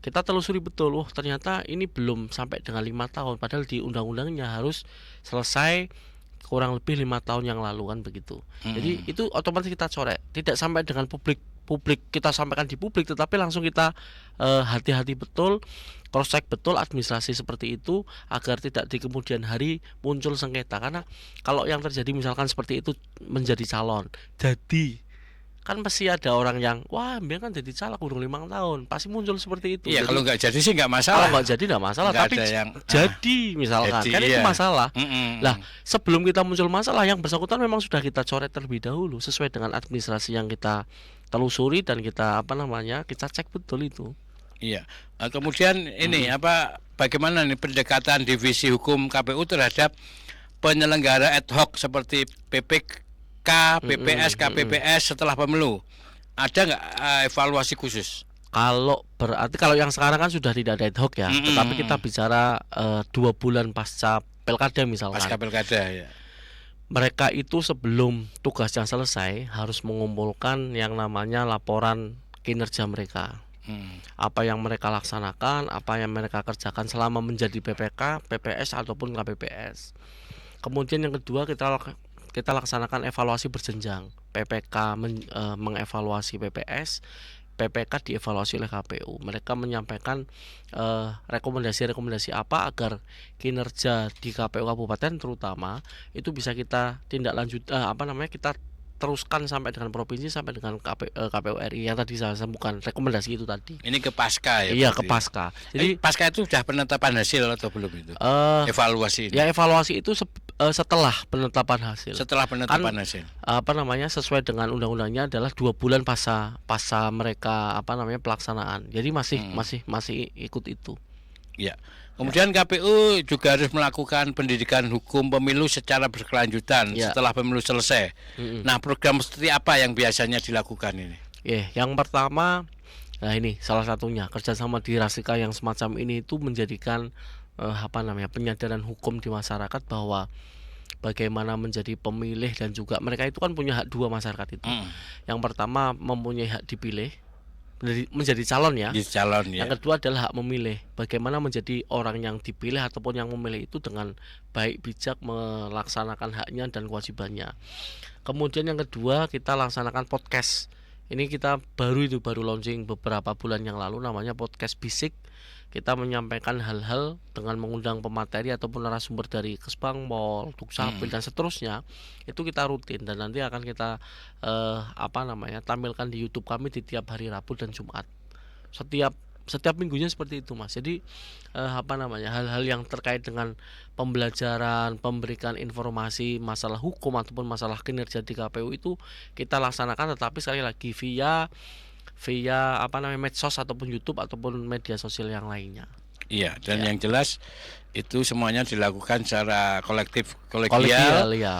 C: Kita telusuri betul, ternyata ini belum sampai dengan 5 tahun, padahal di undang-undangnya harus selesai kurang lebih 5 tahun yang lalu kan begitu. Jadi itu otomatis kita coret, tidak sampai dengan publik kita sampaikan di publik, tetapi langsung kita hati-hati betul, cross check betul administrasi seperti itu agar tidak di kemudian hari muncul sengketa. Karena kalau yang terjadi misalkan seperti itu menjadi calon, jadi kan pasti ada orang yang dia kan jadi caleg udah 5 tahun, pasti muncul seperti itu.
B: Iya,
C: Jadi,
B: kalau nggak jadi sih nggak
C: kalau
B: masalah.
C: nggak jadi nggak masalah,
B: Nggak
C: tapi
B: ada yang,
C: jadi misalkan
B: jadi,
C: kan itu
B: iya.
C: masalah. Lah, sebelum kita muncul masalah, yang bersangkutan memang sudah kita coret terlebih dahulu sesuai dengan administrasi yang kita telusuri dan kita kita cek betul itu.
B: Iya. Kemudian ini bagaimana nih pendekatan divisi hukum KPU terhadap penyelenggara ad hoc seperti PPK, PPS, KPPS setelah pemilu? Ada nggak evaluasi khusus?
C: Kalau yang sekarang kan sudah tidak ada ad hoc ya, tetapi kita bicara 2 bulan pasca pilkada misalkan.
B: Pasca pilkada ya.
C: Mereka itu sebelum tugasnya selesai harus mengumpulkan yang namanya laporan kinerja mereka. Apa yang mereka laksanakan, apa yang mereka kerjakan selama menjadi PPK, PPS ataupun KPPS. Kemudian yang kedua kita laksanakan evaluasi berjenjang. PPK mengevaluasi PPS, PPK dievaluasi oleh KPU. Mereka menyampaikan rekomendasi-rekomendasi apa agar kinerja di KPU kabupaten terutama itu bisa kita tindak lanjut kita teruskan sampai dengan provinsi sampai dengan KPU RI yang tadi saya sebutkan rekomendasi itu tadi.
B: Ini ke pasca ya?
C: Iya,
B: berarti?
C: ke pasca. Jadi
B: pasca itu sudah penetapan hasil atau belum itu? Evaluasi ini.
C: Ya evaluasi itu setelah penetapan hasil.
B: Setelah penetapan hasil.
C: Sesuai dengan undang-undangnya adalah 2 bulan pasca mereka pelaksanaan. Jadi masih ikut itu.
B: Ya. Kemudian KPU juga harus melakukan pendidikan hukum pemilu secara berkelanjutan setelah pemilu selesai. Nah, program seperti apa yang biasanya dilakukan ini?
C: Yang pertama, ini salah satunya kerjasama di Rasika yang semacam ini itu menjadikan penyadaran hukum di masyarakat bahwa bagaimana menjadi pemilih dan juga mereka itu kan punya hak 2 masyarakat itu. Yang pertama mempunyai hak dipilih menjadi calon ya. Yang kedua adalah hak memilih. Bagaimana menjadi orang yang dipilih ataupun yang memilih itu dengan baik bijak melaksanakan haknya dan kewajibannya. Kemudian yang kedua kita laksanakan podcast. Ini kita baru launching beberapa bulan yang lalu, namanya podcast Bisik. Kita menyampaikan hal-hal dengan mengundang pemateri ataupun narasumber dari Kesbangpol, Dukcapil dan seterusnya. Itu kita rutin dan nanti akan kita tampilkan di YouTube kami di tiap hari Rabu dan Jumat. Setiap minggunya seperti itu, Mas. Jadi hal-hal yang terkait dengan pembelajaran, memberikan informasi masalah hukum ataupun masalah kinerja di KPU itu kita laksanakan, tetapi sekali lagi via medsos ataupun YouTube ataupun media sosial yang lainnya.
B: Iya, dan
C: Ya.
B: yang jelas itu semuanya dilakukan secara kolektif,
C: Kolegial
B: kolegial,
C: ya.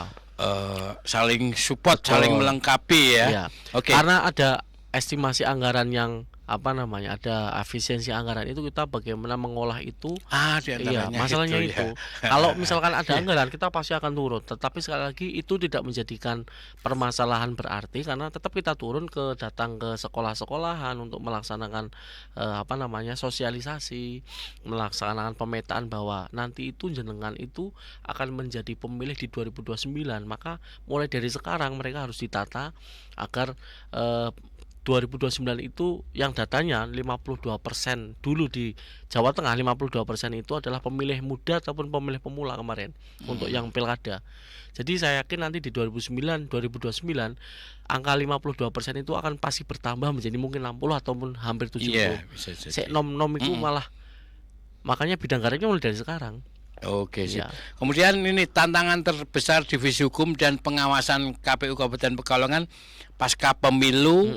B: saling support,
C: Betul.
B: saling melengkapi ya.
C: Ya.
B: Oke.
C: Karena ada estimasi anggaran yang ada efisiensi anggaran itu kita bagaimana mengolah itu.
B: Di
C: Iya,
B: antaranya
C: masalahnya
B: itu,
C: itu.
B: ya.
C: Kalau misalkan ada
B: Iya.
C: anggaran kita pasti akan turun. Tetapi sekali lagi itu tidak menjadikan permasalahan berarti karena tetap kita turun datang ke sekolah-sekolahan untuk melaksanakan sosialisasi, melaksanakan pemetaan bahwa nanti itu jenengan itu akan menjadi pemilih di 2029. Maka mulai dari sekarang mereka harus ditata agar 2029 itu yang datanya 52% dulu di Jawa Tengah, 52% itu adalah pemilih muda ataupun pemilih pemula kemarin untuk yang pilkada. Jadi saya yakin nanti di 2029 angka 52% itu akan pasti bertambah menjadi mungkin 60 ataupun hampir 70.
B: Iya, bisa jadi.
C: Sek nom-nom itu malah makanya bidang karirnya mulai dari sekarang.
B: Oke, sip.
C: Iya.
B: Kemudian ini tantangan terbesar Divisi Hukum dan Pengawasan KPU Kabupaten Pekalongan pasca pemilu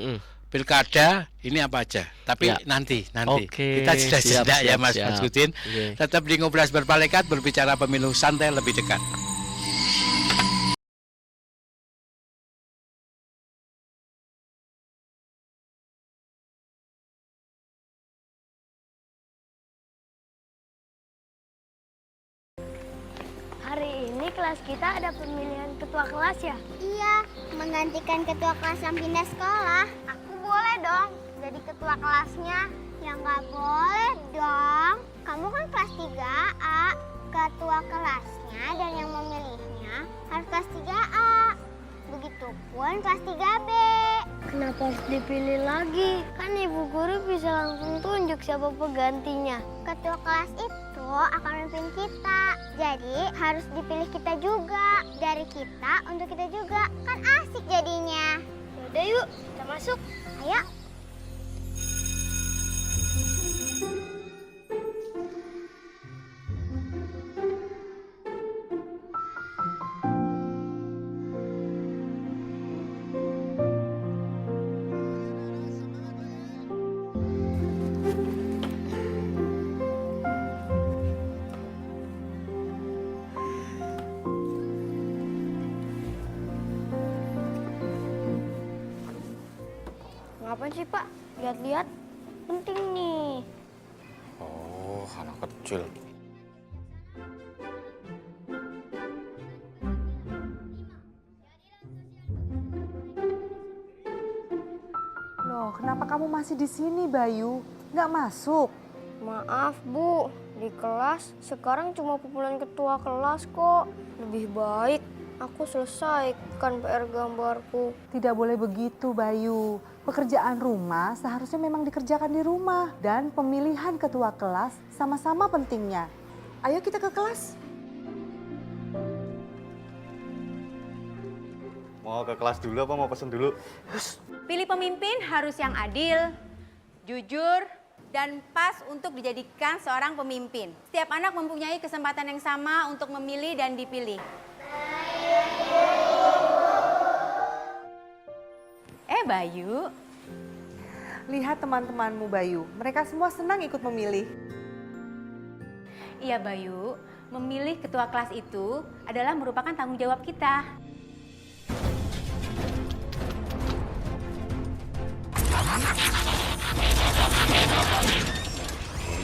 B: pilkada ini apa aja? Tapi
C: Ya.
B: nanti
C: Oke,
B: kita sudah
C: siap,
B: jeda ya
C: siap,
B: Mas
C: siap.
B: Masudin.
C: Oke.
B: Tetap di Ngobras Berpalekat berbicara pemilu santai lebih dekat.
D: Hari ini kelas kita ada pemilihan ketua kelas ya?
E: Iya, menggantikan ketua kelas yang pindah sekolah. Aku boleh dong jadi ketua kelasnya. Ya nggak boleh dong. Kamu kan kelas 3A. Ketua kelasnya dan yang memilihnya harus kelas 3A. Begitupun kelas 3B.
D: Kenapa harus dipilih lagi? Kan ibu guru bisa langsung tunjuk siapa penggantinya.
E: Ketua kelas itu akan memimpin kita. Jadi harus dipilih kita juga. Dari kita untuk kita juga. Kan asik jadinya.
D: Yaudah yuk, kita masuk.
E: Ayo.
D: Ngapain sih Pak? Lihat-lihat. Penting nih.
F: Oh, anak kecil.
G: Loh, kenapa kamu masih di sini, Bayu? Nggak masuk?
D: Maaf Bu, di kelas sekarang cuma pemilihan ketua kelas kok. Lebih baik aku selesaikan PR gambarku.
G: Tidak boleh begitu, Bayu. Pekerjaan rumah seharusnya memang dikerjakan di rumah. Dan pemilihan ketua kelas sama-sama pentingnya. Ayo kita ke kelas.
F: Mau ke kelas dulu apa mau pesen dulu?
H: Pilih pemimpin harus yang adil, jujur, dan pas untuk dijadikan seorang pemimpin. Setiap anak mempunyai kesempatan yang sama untuk memilih dan dipilih. Bayu,
G: Lihat teman-temanmu, Bayu. Mereka semua senang ikut memilih.
H: iya Bayu, memilih ketua kelas itu adalah merupakan tanggung jawab kita.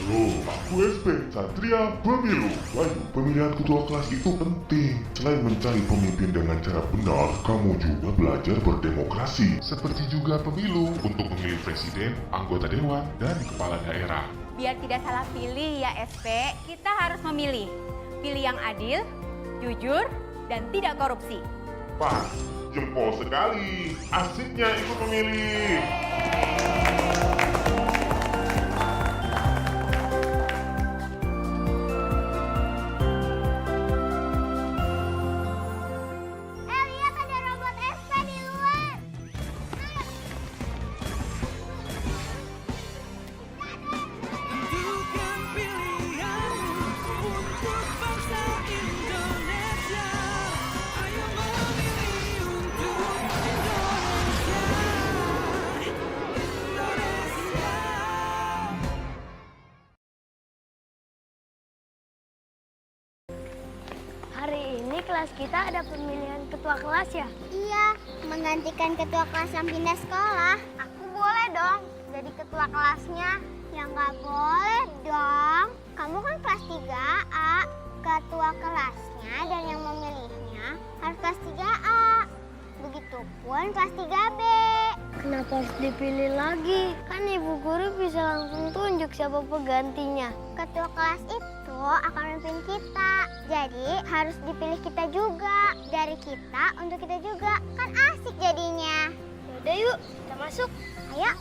I: Halo, aku SP, Satria Pemilu. Bayu, pemilihan ketua kelas itu penting. Selain mencari pemimpin dengan cara benar, kamu juga belajar berdemokrasi. Seperti juga pemilu untuk memilih presiden, anggota dewan, dan kepala daerah.
H: Biar tidak salah pilih ya SP, kita harus memilih. Pilih yang adil, jujur, dan tidak korupsi.
I: Pas, jempol sekali. Asiknya ikut memilih.
E: Lihat ada robot SP di luar.
D: ini kelas kita ada pemilihan ketua kelas ya?
E: Iya, menggantikan ketua kelas yang pindah sekolah. Aku boleh dong jadi ketua kelasnya. Ya nggak boleh dong. Kamu kan kelas 3A. Ketua kelasnya dan yang memilihnya harus kelas 3A. Begitupun kelas 3B.
D: Kenapa harus dipilih lagi? Kan ibu guru bisa langsung tunjuk siapa penggantinya.
E: Ketua kelas itu akan memimpin kita. Jadi harus dipilih kita juga. Dari kita untuk kita juga. Kan asik jadinya.
D: Yaudah yuk, kita masuk.
E: Ayo.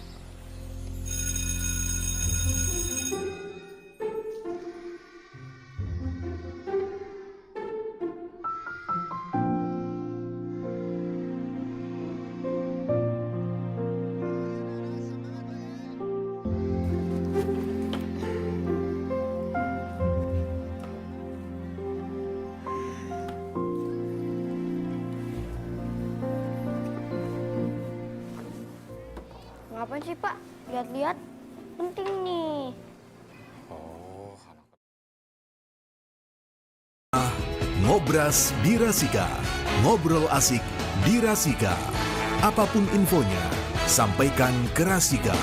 D: Ngapain sih Pak? Lihat-lihat. Penting nih.
F: Oh, anak
A: Ngobras Birasika. Ngobrol asik di Rasika. Apapun infonya, sampaikan ke Rasika.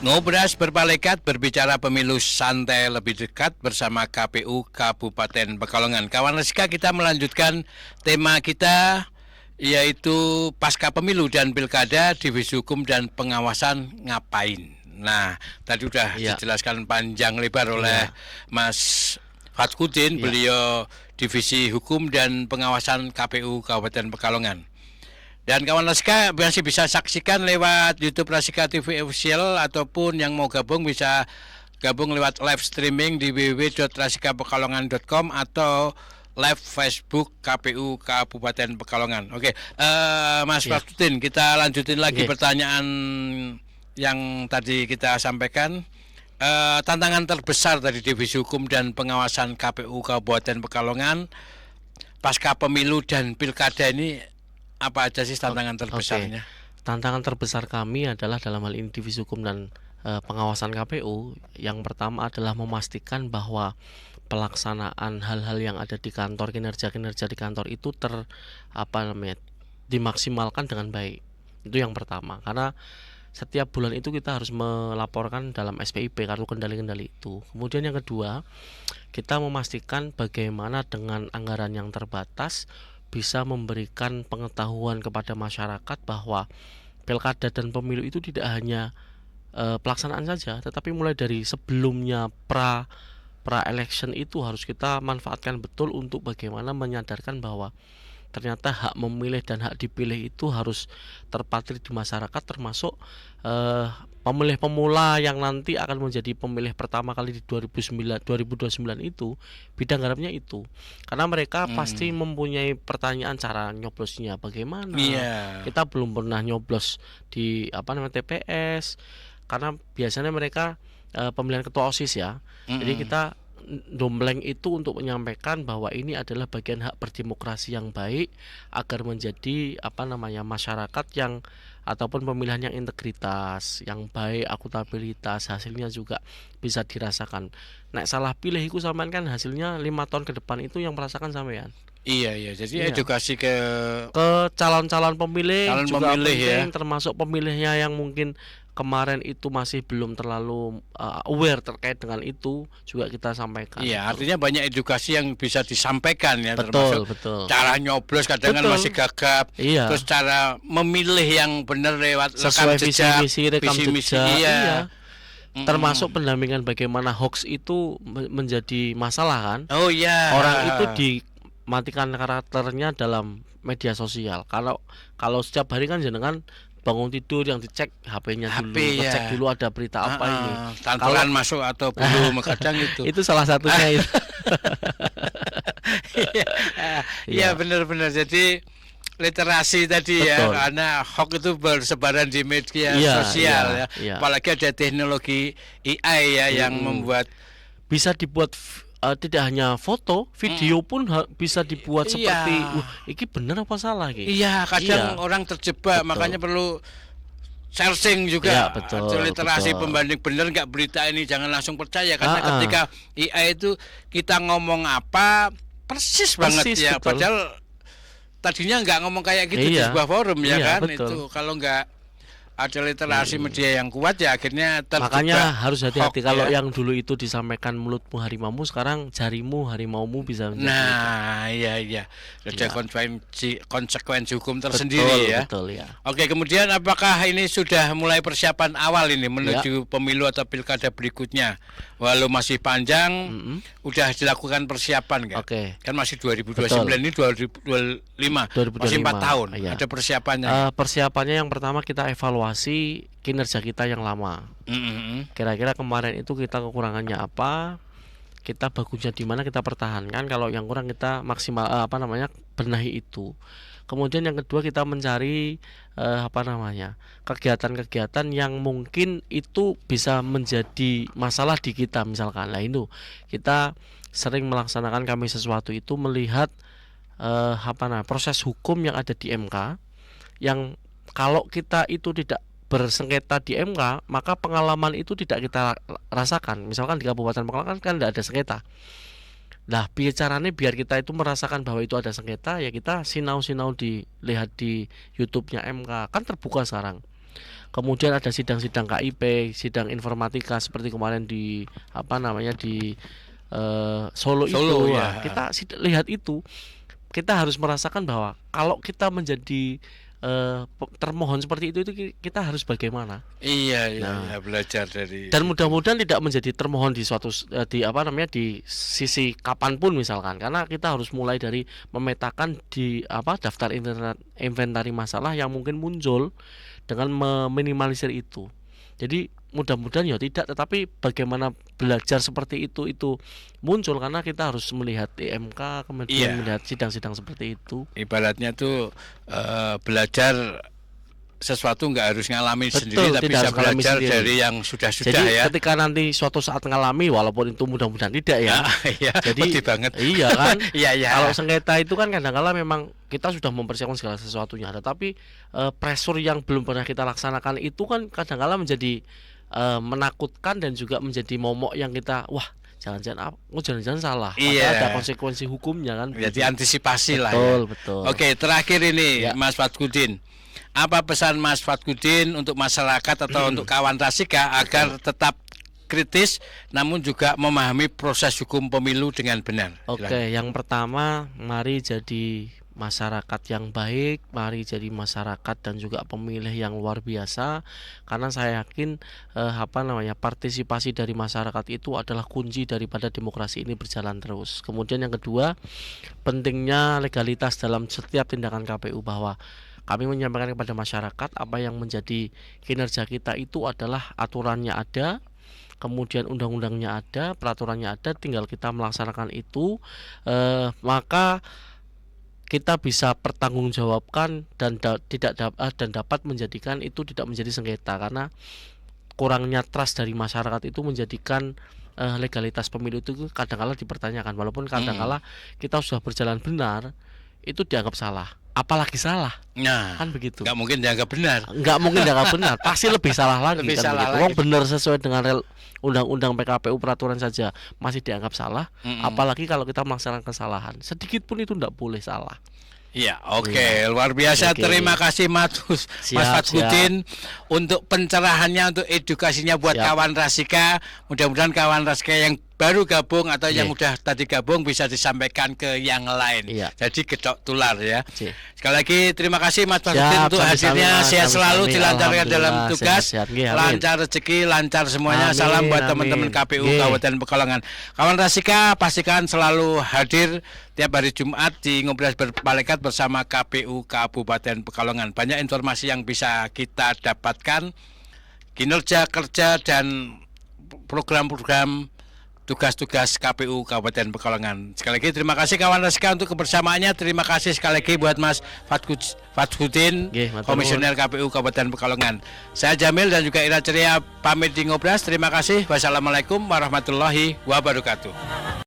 B: Ngobras berpalekat berbicara pemilu santai lebih dekat bersama KPU Kabupaten Pekalongan. Kawan Rasika, kita melanjutkan tema kita yaitu pasca pemilu dan pilkada, divisi hukum dan pengawasan ngapain. Nah, tadi sudah dijelaskan panjang lebar oleh Mas Fatkudin, beliau divisi hukum dan pengawasan KPU Kabupaten Pekalongan. Dan kawan Rasika masih bisa saksikan lewat YouTube Rasika TV Official, ataupun yang mau gabung bisa gabung lewat live streaming di www.rasikapekalongan.com atau live Facebook KPU Kabupaten Pekalongan. Oke, Mas Fatkudin, kita lanjutin lagi pertanyaan yang tadi kita sampaikan. Tantangan terbesar dari divisi hukum dan pengawasan KPU Kabupaten Pekalongan pasca pemilu dan pilkada ini apa aja sih tantangan terbesarnya?
C: Tantangan terbesar kami adalah dalam hal ini divisi hukum dan pengawasan KPU. Yang pertama adalah memastikan bahwa pelaksanaan hal-hal yang ada di kantor, kinerja-kinerja di kantor itu dimaksimalkan dengan baik. Itu yang pertama. Karena setiap bulan itu kita harus melaporkan dalam SPIP, kartu kendali-kendali itu. Kemudian yang kedua, kita memastikan bagaimana dengan anggaran yang terbatas bisa memberikan pengetahuan kepada masyarakat bahwa pilkada dan pemilu itu tidak hanya pelaksanaan saja, tetapi mulai dari sebelumnya pra election itu harus kita manfaatkan betul untuk bagaimana menyadarkan bahwa ternyata hak memilih dan hak dipilih itu harus terpatri di masyarakat, termasuk pemilih pemula yang nanti akan menjadi pemilih pertama kali di 2029 itu, bidang garapnya itu. Karena mereka pasti mempunyai pertanyaan cara nyoblosnya bagaimana. Kita belum pernah nyoblos di TPS, karena biasanya mereka pemilihan ketua OSIS ya. Jadi kita dompleng itu untuk menyampaikan bahwa ini adalah bagian hak berdemokrasi yang baik agar menjadi masyarakat yang ataupun pemilihan yang integritas, yang baik, akuntabilitas, hasilnya juga bisa dirasakan. Nek salah pilih iku sampean kan hasilnya 5 tahun ke depan itu yang merasakan sampean.
B: Iya, jadi edukasi ke
C: calon-calon pemilih juga penting,
B: ya.
C: Termasuk pemilihnya yang mungkin kemarin itu masih belum terlalu aware terkait dengan itu juga kita sampaikan.
B: Iya, artinya banyak edukasi yang bisa disampaikan ya,
C: betul.
B: Cara nyoblos kadang kan masih gagap. Terus cara memilih yang benar lewat
C: sesuai
B: rekam
C: visi-misi. Iya. Termasuk pendampingan bagaimana hoax itu menjadi masalah kan.
B: Oh iya.
C: Orang itu dimatikan karakternya dalam media sosial. Kalau setiap hari kan jenengan bangun tidur yang dicek HP-nya dulu, ngecek dulu ada berita apa ini.
B: Tantangan masuk atau belum, kadang itu.
C: Itu salah satunya itu.
B: Iya, benar-benar. Jadi literasi tadi ya, karena hoax itu bersebaran di media sosial ya. Apalagi ada teknologi AI ya yang membuat
C: bisa dibuat tidak hanya foto, video pun bisa dibuat seperti ini benar apa salah gitu.
B: Iya, kadang orang terjebak, makanya perlu searching juga,
C: Ya, betul,
B: ada literasi
C: betul.
B: pembanding benar nggak berita ini, jangan langsung percaya karena
C: Ah, ah.
B: ketika AI itu kita ngomong apa persis banget
C: Persis,
B: ya,
C: betul.
B: padahal tadinya nggak ngomong kayak gitu di
C: Iya.
B: sebuah forum ya
C: Iya,
B: kan,
C: betul.
B: itu kalau nggak ada literasi media yang kuat ya akhirnya terjebak
C: Makanya harus hati-hati
B: hoax,
C: kalau
B: ya.
C: yang dulu itu disampaikan mulutmu harimaumu, sekarang jarimu harimaumu bisa menjadi.
B: Nah, iya. Ada
C: Iya.
B: konsekuensi hukum
C: Betul,
B: tersendiri ya.
C: betul ya.
B: Oke, kemudian apakah ini sudah mulai persiapan awal ini menuju pemilu atau pilkada berikutnya? Walau masih panjang, udah dilakukan persiapan nggak?
C: Oke.
B: Kan masih 2029 ini 2025, masih 4 tahun.
C: iya.
B: Ada persiapannya.
C: Persiapannya yang pertama kita evaluasi kinerja kita yang lama. Kira-kira kemarin itu kita kekurangannya apa? Kita bagusnya di mana kita pertahankan. Kalau yang kurang kita maksimal benahi itu. Kemudian yang kedua kita mencari kegiatan-kegiatan yang mungkin itu bisa menjadi masalah di kita misalkan. Lah itu kita sering melaksanakan kami sesuatu itu melihat proses hukum yang ada di MK yang kalau kita itu tidak bersengketa di MK maka pengalaman itu tidak kita rasakan. Misalkan di Kabupaten Pekalongan kan tidak ada sengketa. Nah, caranya biar kita itu merasakan bahwa itu ada sengketa ya kita sinau-sinau dilihat di YouTube-nya MK kan terbuka sekarang. Kemudian ada sidang-sidang KIP, sidang informatika seperti kemarin di Solo itu.
B: ya.
C: Nah, kita lihat itu kita harus merasakan bahwa kalau kita menjadi termohon seperti itu kita harus bagaimana.
B: Iya,
C: Nah.
B: belajar dari
C: Dan mudah-mudahan tidak menjadi termohon di di sisi kapanpun misalkan, karena kita harus mulai dari memetakan di daftar inventari masalah yang mungkin muncul dengan meminimalisir itu. Jadi mudah-mudahan ya tidak, tetapi bagaimana belajar seperti itu muncul karena kita harus melihat MK, kemudian melihat sidang-sidang seperti itu.
B: ibaratnya tuh belajar sesuatu nggak harus ngalamin
C: Betul,
B: sendiri tapi
C: tidak
B: bisa
C: harus ngalamin
B: belajar
C: sendiri.
B: dari yang sudah-sudah
C: Jadi
B: ya.
C: ketika nanti suatu saat ngalami, walaupun itu mudah-mudahan tidak ya.
B: Iya,
C: Jadi
B: putih banget.
C: Iya kan.
B: Iya.
C: Kalau sengketa itu kan kadang-kala memang kita sudah mempersiapkan segala sesuatunya, tetapi pressure yang belum pernah kita laksanakan itu kan kadang-kala menjadi menakutkan dan juga menjadi momok yang kita jangan-jangan salah.
B: Iya.
C: Padahal ada konsekuensi hukumnya kan.
B: Jadi antisipasi lah
C: Betul,
B: ya.
C: betul.
B: Oke, terakhir ini
C: Ya.
B: Mas Fatkudin. Apa pesan Mas Fatkudin untuk masyarakat atau untuk kawan Rasika agar tetap kritis namun juga memahami proses hukum pemilu dengan benar?
C: Oke, yang pertama mari jadi masyarakat yang baik, mari jadi masyarakat dan juga pemilih yang luar biasa karena saya yakin partisipasi dari masyarakat itu adalah kunci daripada demokrasi ini berjalan terus. Kemudian yang kedua, pentingnya legalitas dalam setiap tindakan KPU bahwa kami menyampaikan kepada masyarakat apa yang menjadi kinerja kita itu adalah aturannya ada, kemudian undang-undangnya ada, peraturannya ada, tinggal kita melaksanakan itu, maka kita bisa pertanggungjawabkan dan dapat menjadikan itu tidak menjadi sengketa karena kurangnya trust dari masyarakat itu menjadikan legalitas pemilu itu kadang-kala dipertanyakan walaupun kadang-kala kita sudah berjalan benar itu dianggap salah. Apalagi salah,
B: Nah,
C: kan begitu.
B: nggak mungkin dianggap benar.
C: Nggak mungkin dianggap benar, pasti lebih salah lagi.
B: Lebih
C: kan
B: salah
C: begitu.
B: lagi.
C: Wong benar sesuai dengan undang-undang PKPU peraturan saja masih dianggap salah, apalagi kalau kita melaksanakan kesalahan, sedikit pun itu tidak boleh salah.
B: Iya, oke, luar biasa.
C: Oke.
B: Terima kasih Mas Fatkudin untuk pencerahannya, untuk edukasinya buat
C: Siap.
B: kawan Rasika. Mudah-mudahan kawan Rasika yang baru gabung atau yang
C: Iya.
B: udah tadi gabung bisa disampaikan ke yang lain.
C: Iya.
B: Jadi gedok tular ya.
C: Iya.
B: Sekali lagi terima kasih Mas Fatkudin untuk
C: sami-sami,
B: hadirnya.
C: Mas.
B: Sehat selalu,
C: Sami-sami.
B: dilancarkan dalam
C: Alhamdulillah,
B: tugas,
C: sehat-sehat. Nggih, amin.
B: lancar rezeki, lancar semuanya.
C: Amin,
B: Salam buat
C: amin.
B: teman-teman KPU
C: Nggih.
B: Kabupaten Pekalongan. Kawan Rasika pastikan selalu hadir tiap hari Jumat di Ngobras Bermalekat bersama KPU Kabupaten Pekalongan. Banyak informasi yang bisa kita dapatkan, kinerja kerja dan program-program tugas-tugas KPU Kabupaten Pekalongan. Sekali lagi terima kasih kawan Rasika untuk kebersamaannya. Terima kasih sekali lagi buat Mas Fatkudin,
C: Nggih, matur nuwun.
B: Komisioner KPU Kabupaten Pekalongan. Saya Jamil dan juga Ira Ceria pamit di Ngobras. Terima kasih. Wassalamualaikum warahmatullahi wabarakatuh.